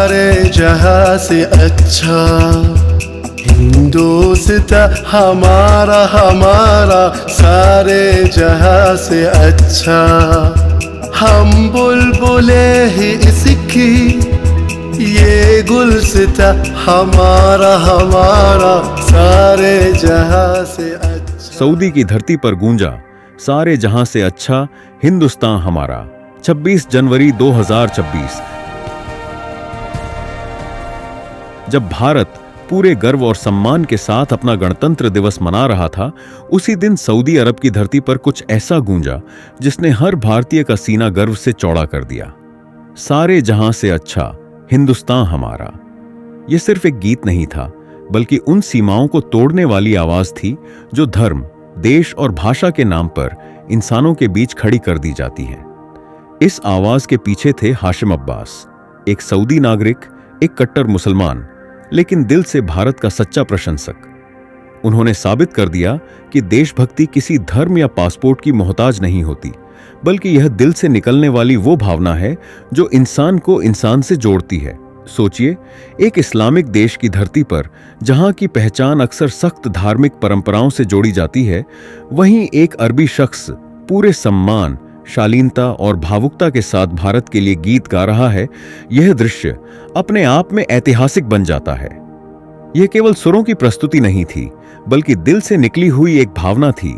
सारे जहां से अच्छा हिंदुस्तां हमारा हमारा सारे जहां से अच्छा। हम बुलबुले ही इसकी ये गुलसिता हमारा हमारा सारे जहां से अच्छा। सऊदी की धरती पर गूंजा सारे जहां से अच्छा हिंदुस्तान हमारा। 26 जनवरी 2026। जब भारत पूरे गर्व और सम्मान के साथ अपना गणतंत्र दिवस मना रहा था, उसी दिन सऊदी अरब की धरती पर कुछ ऐसा गूंजा जिसने हर भारतीय का सीना गर्व से चौड़ा कर दिया। सारे जहां से अच्छा हिंदुस्तान हमारा। यह सिर्फ एक गीत नहीं था, बल्कि उन सीमाओं को तोड़ने वाली आवाज थी जो धर्म, देश और भाषा के नाम पर इंसानों के बीच खड़ी कर दी जाती है। इस आवाज के पीछे थे हाशिम अब्बास, एक सऊदी नागरिक, एक कट्टर मुसलमान, लेकिन दिल से भारत का सच्चा प्रशंसक। उन्होंने साबित कर दिया कि देशभक्ति किसी धर्म या पासपोर्ट की मोहताज नहीं होती, बल्कि यह दिल से निकलने वाली वो भावना है जो इंसान को इंसान से जोड़ती है। सोचिए, एक इस्लामिक देश की धरती पर जहां की पहचान अक्सर सख्त धार्मिक परंपराओं से जोड़ी जाती है, वहीं एक अरबी शख्स पूरे सम्मान, शालीनता और भावुकता के साथ भारत के लिए गीत गा रहा है। यह दृश्य अपने आप में ऐतिहासिक बन जाता है। यह केवल सुरों की प्रस्तुति नहीं थी, बल्कि दिल से निकली हुई एक भावना थी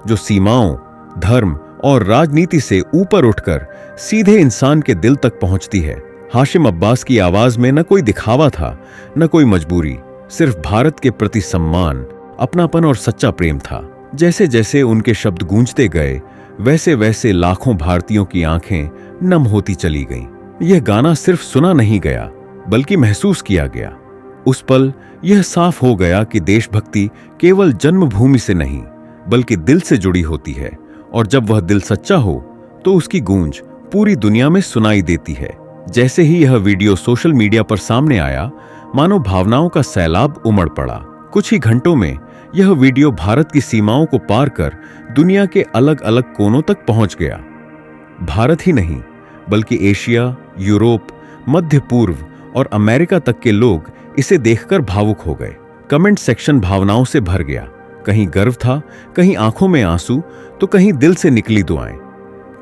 जो सीमाओं, धर्म और राजनीति से ऊपर उठकर सीधे इंसान के दिल तक पहुंचती है। हाशिम अब्बास की आवाज में न कोई दिखावा था, न कोई मजबूरी, सिर्फ भारत के प्रति सम्मान, अपनापन और सच्चा प्रेम था। जैसे जैसे उनके शब्द गूंजते गए, वैसे वैसे लाखों भारतीयों की आंखें नम होती चली गईं। यह गाना सिर्फ सुना नहीं गया, बल्कि महसूस किया गया। उस पल यह साफ हो गया कि देशभक्ति केवल जन्मभूमि से नहीं, बल्कि दिल से जुड़ी होती है, और जब वह दिल सच्चा हो तो उसकी गूंज पूरी दुनिया में सुनाई देती है। जैसे ही यह वीडियो सोशल मीडिया पर सामने आया, मानो भावनाओं का सैलाब उमड़ पड़ा। कुछ ही घंटों में यह वीडियो भारत की सीमाओं को पार कर दुनिया के अलग अलग कोनों तक पहुंच गया। भारत ही नहीं, बल्कि एशिया, यूरोप, मध्य पूर्व और अमेरिका तक के लोग इसे देखकर भावुक हो गए। कमेंट सेक्शन भावनाओं से भर गया। कहीं गर्व था, कहीं आंखों में आंसू, तो कहीं दिल से निकली दुआएं।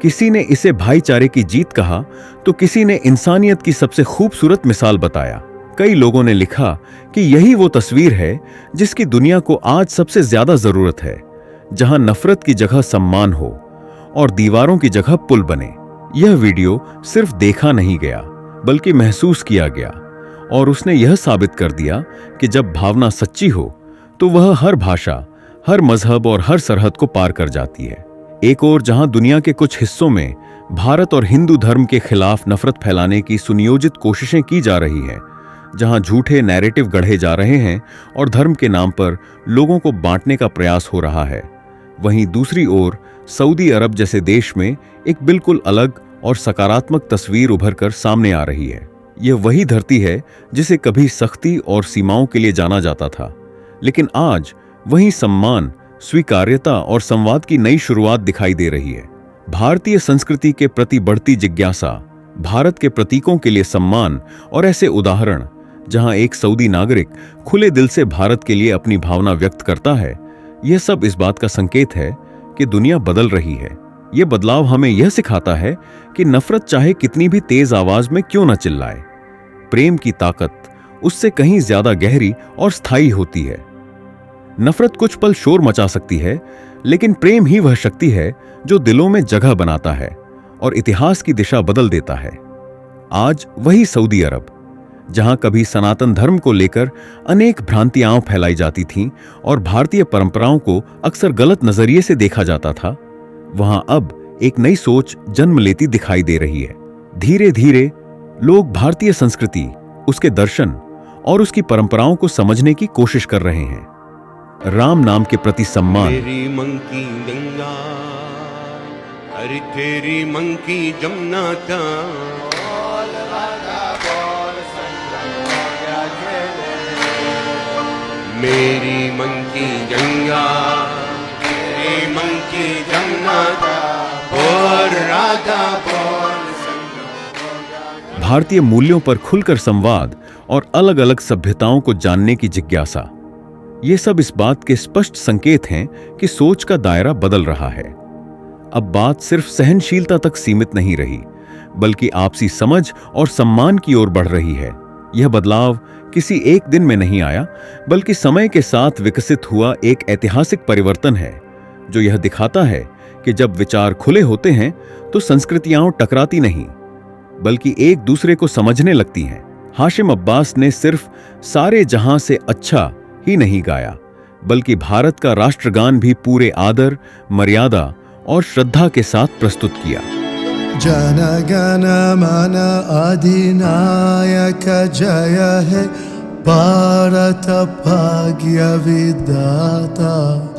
किसी ने इसे भाईचारे की जीत कहा, तो किसी ने इंसानियत की सबसे खूबसूरत मिसाल बताया। कई लोगों ने लिखा कि यही वो तस्वीर है जिसकी दुनिया को आज सबसे ज्यादा जरूरत है, जहां नफरत की जगह सम्मान हो और दीवारों की जगह पुल बने। यह वीडियो सिर्फ देखा नहीं गया, बल्कि महसूस किया गया, और उसने यह साबित कर दिया कि जब भावना सच्ची हो तो वह हर भाषा, हर मजहब और हर सरहद को पार कर जाती है। एक और जहां दुनिया के कुछ हिस्सों में भारत और हिंदू धर्म के खिलाफ नफरत फैलाने की सुनियोजित कोशिशें की जा रही हैं, जहां झूठे नैरेटिव गढ़े जा रहे हैं और धर्म के नाम पर लोगों को बांटने का प्रयास हो रहा है, वहीं दूसरी ओर सऊदी अरब जैसे देश में एक बिल्कुल अलग और सकारात्मक तस्वीर उभर कर सामने आ रही है। यह वही धरती है जिसे कभी सख्ती और सीमाओं के लिए जाना जाता था, लेकिन आज वहीं सम्मान, स्वीकार्यता और संवाद की नई शुरुआत दिखाई दे रही है। भारतीय संस्कृति के प्रति बढ़ती जिज्ञासा, भारत के प्रतीकों के लिए सम्मान और ऐसे उदाहरण जहां एक सऊदी नागरिक खुले दिल से भारत के लिए अपनी भावना व्यक्त करता है, यह सब इस बात का संकेत है कि दुनिया बदल रही है। यह बदलाव हमें यह सिखाता है कि नफरत चाहे कितनी भी तेज आवाज में क्यों न चिल्लाए, प्रेम की ताकत उससे कहीं ज्यादा गहरी और स्थायी होती है। नफरत कुछ पल शोर मचा सकती है, लेकिन प्रेम ही वह शक्ति है जो दिलों में जगह बनाता है और इतिहास की दिशा बदल देता है। आज वही सऊदी अरब, जहां कभी सनातन धर्म को लेकर अनेक भ्रांतियां फैलाई जाती थीं और भारतीय परंपराओं को अक्सर गलत नजरिए से देखा जाता था, वहां अब एक नई सोच जन्म लेती दिखाई दे रही है। धीरे धीरे लोग भारतीय संस्कृति, उसके दर्शन और उसकी परंपराओं को समझने की कोशिश कर रहे हैं। राम नाम के प्रति सम्मान, मेरी मंकी गंगा, अरे तेरी मंकी जमुना था, मेरी मंकी गंगा, तेरी मंकी जमुना था, बोल राधा बोल। भारतीय मूल्यों पर खुलकर संवाद और अलग अलग सभ्यताओं को जानने की जिज्ञासा, ये सब इस बात के स्पष्ट संकेत हैं कि सोच का दायरा बदल रहा है। अब बात सिर्फ सहनशीलता तक सीमित नहीं रही, बल्कि आपसी समझ और सम्मान की ओर बढ़ रही है। यह बदलाव किसी एक दिन में नहीं आया, बल्कि समय के साथ विकसित हुआ एक ऐतिहासिक परिवर्तन है, जो यह दिखाता है कि जब विचार खुले होते हैं तो संस्कृतियां टकराती नहीं, बल्कि एक दूसरे को समझने लगती हैं। हाशिम अब्बास ने सिर्फ सारे जहां से अच्छा ही नहीं गाया, बल्कि भारत का राष्ट्रगान भी पूरे आदर, मर्यादा और श्रद्धा के साथ प्रस्तुत किया। जन गण मन अधिनायक जय हे, भारत भाग्य विधाता।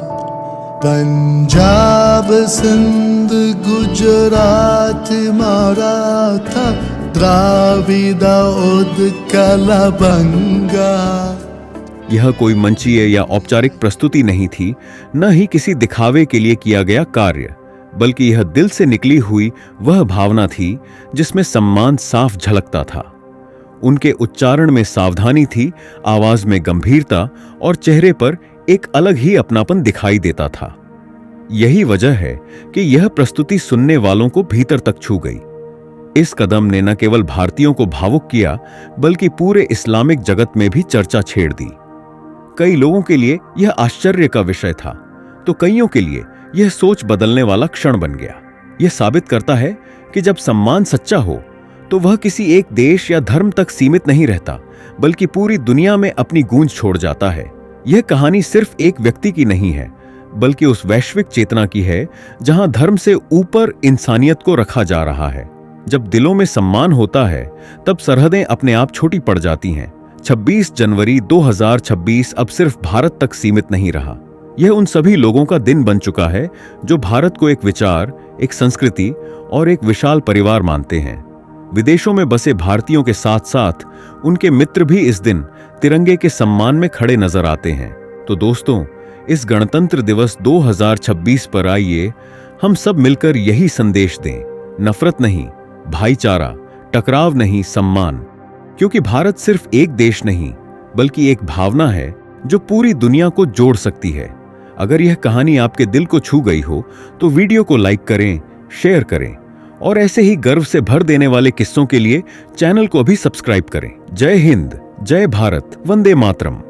पंजाब सिंध गुजरात मराठा, द्राविड़ उत्कल बंगा। यह कोई मंचीय या औपचारिक प्रस्तुति नहीं थी, न ही किसी दिखावे के लिए किया गया कार्य, बल्कि यह दिल से निकली हुई वह भावना थी जिसमें सम्मान साफ झलकता था। उनके उच्चारण में सावधानी थी, आवाज में गंभीरता और चेहरे पर एक अलग ही अपनापन दिखाई देता था। यही वजह है कि यह प्रस्तुति सुनने वालों को भीतर तक छू गई। इस कदम ने न केवल भारतीयों को भावुक किया, बल्कि पूरे इस्लामिक जगत में भी चर्चा छेड़ दी। कई लोगों के लिए यह आश्चर्य का विषय था, तो कईयों के लिए यह सोच बदलने वाला क्षण बन गया। यह साबित करता है कि जब सम्मान सच्चा हो तो वह किसी एक देश या धर्म तक सीमित नहीं रहता, बल्कि पूरी दुनिया में अपनी गूंज छोड़ जाता है। यह कहानी सिर्फ एक व्यक्ति की नहीं है, बल्कि उस वैश्विक चेतना की है जहां धर्म से ऊपर इंसानियत को रखा जा रहा है। जब दिलों में सम्मान होता है, तब सरहदें अपने आप छोटी पड़ जाती हैं। 26 जनवरी 2026 अब सिर्फ भारत तक सीमित नहीं रहा। यह उन सभी लोगों का दिन बन चुका है जो भारत को एक विचार, एक संस्कृति और एक विशाल परिवार मानते हैं। विदेशों में बसे भारतीयों के साथ साथ उनके मित्र भी इस दिन तिरंगे के सम्मान में खड़े नजर आते हैं। तो दोस्तों, इस गणतंत्र दिवस 2026 पर आइए हम सब मिलकर यही संदेश दें, नफरत नहीं, भाईचारा, टकराव नहीं, सम्मान। क्योंकि भारत सिर्फ एक देश नहीं, बल्कि एक भावना है जो पूरी दुनिया को जोड़ सकती है। अगर यह कहानी आपके दिल को छू गई हो तो वीडियो को लाइक करें, शेयर करें और ऐसे ही गर्व से भर देने वाले किस्सों के लिए चैनल को भी सब्सक्राइब करें। जय हिंद, जय भारत, वंदे मातरम।